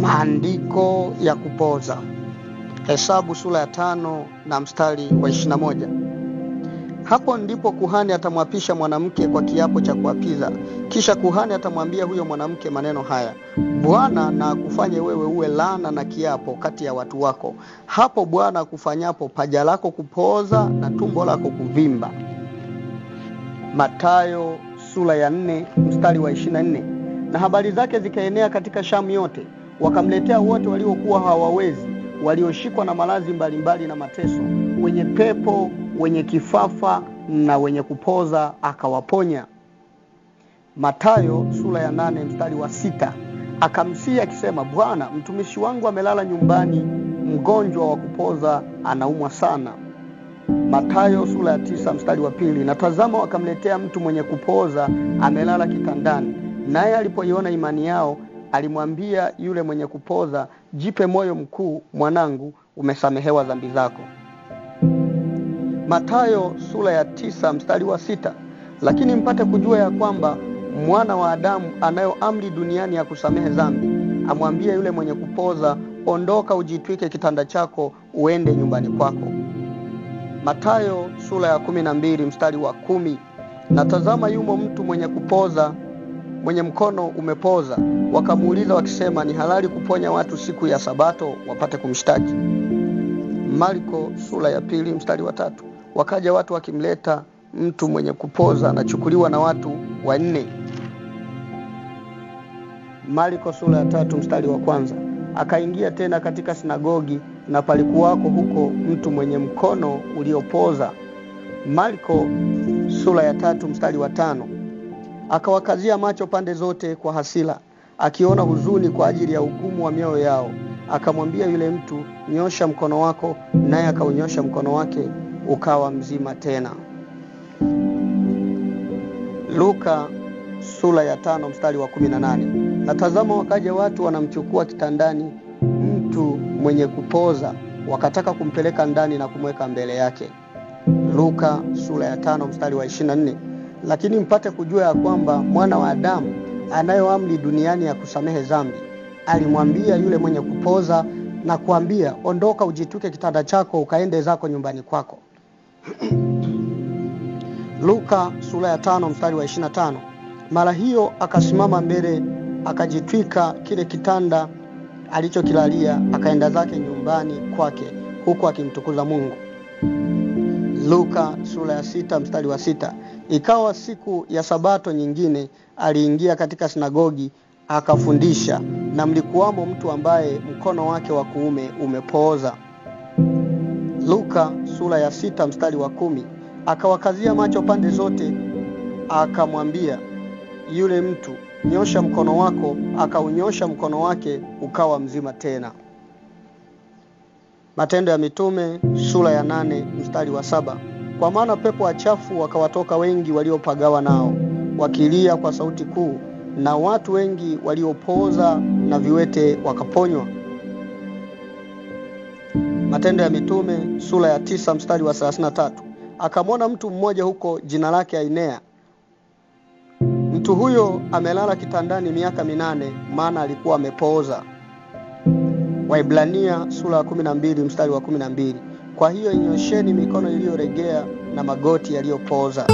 Maandiko ya kupoza. Hesabu sura ya 5 na mstari wa 21. Hapo ndipo kuhani atamwapisha mwanamke kwa kiapo cha kuapiza. Kisha kuhani atamwambia huyo mwanamke maneno haya: Bwana na akufanye wewe uwe laana na kiapo kati ya watu wako. Hapo Bwana akufanyapo paja lako kupoza na tumbo lako kuvimba. Mathayo sura ya 4 mstari wa 24. Na habari zake zikaenea katika Shamu yote, wakamletea wote waliokuwa hawawezi, walioshikwa na maradhi mbalimbali na mateso, wenye pepo, wenye kifafa na wenye kupoza, akawaponya. Mathayo sura ya 8 mstari wa 6. Akamsihi akisema, Bwana, mtumishi wangu amelala nyumbani, mgonjwa wa kupoza, anaumwa sana. Mathayo sura ya 9 mstari wa 2. Na tazama, wakamletea mtu mwenye kupoza amelala kitandani. Naye alipoiona imani yao, alimwambia yule mwenye kupoza, jipe moyo mkuu, mwanangu, umesamehewa dhambi zako. Mathayo sura ya 9 mstari wa 6. Lakini mpate kujua ya kwamba mwana wa Adamu anayo amri duniani ya kusamehe dhambi, amwambie yule mwenye kupoza, ondoka, ujitwike kitanda chako, uende nyumbani kwako. Mathayo sura ya 12 mstari wa 10. Na tazama, yumo mtu mwenye kupoza, mwenye mkono umepoza. Wakamuuliza wakisema, ni halali kuponya watu siku ya Sabato, wapate kumshtaki. Marko sura ya 2 mstari wa 3. Wakaja watu wakimleta mtu mwenye kupoza, anachukuliwa na watu 4. Marko sura ya 3 mstari wa 1. Akaingia tena katika sinagogi, na palikuwako huko mtu mwenye mkono uliopoza. Marko sura ya 3 mstari wa 5. Akawakazia macho pande zote kwa hasira, akiona huzuni kwa ajili ya hukumu wa mioyo yao. Akamwambia yule mtu, nyosha mkono wako, naye akaunyosha mkono wake, ukawa mzima tena. Luka sura ya 5 mstari wa 18. Na tazama, wakaja watu wanamchukua kitandani mtu mwenye kupoza, wakataka kumpeleka ndani na kumweka mbele yake. Luka sura ya 5 mstari wa 24. Lakini mpate kujua ya kwamba mwana wa Adamu anayo amri duniani ya kusamehe dhambi, alimwambia yule mwenye kupoza na kuambia, ondoka, ujituke kitanda chako, ukaende zako nyumbani kwako. Luka sura ya 5 mstari wa 25. Mara hiyo akasimama mbele, akajitwika kile kitanda alichokilalia, akaenda zake nyumbani kwake, huku akimtukuza Mungu. Luka sura ya 6 mstari wa 6. Ikawa siku ya Sabato nyingine, aliingia katika sinagogi akafundisha, na mlikuwamo mtu ambaye mkono wake wa kuume umepooza. Luka sura ya 6 mstari wa 10. Akawakazia macho pande zote, akamwambia yule mtu, nyosha mkono wako, akaunyosha mkono wake, ukawa mzima tena. Matendo ya Mitume sura ya 8 mstari wa 7. Kwa maana pepo wachafu wakawatoka wengi waliopagawa nao, wakilia kwa sauti kuu, na watu wengi waliopoza na viwete wakaponywa. Matendo ya Mitume sura ya 9 mstari wa 33. Akamwona mtu mmoja huko, jina lake Ainea. Mtu huyo amelala kitandani miaka 8, maana alikuwa amepoza. Waibrania sura ya 12 mstari wa 12. Kwa hiyo inyosheni mikono iliyoregea na magoti yaliyopoza.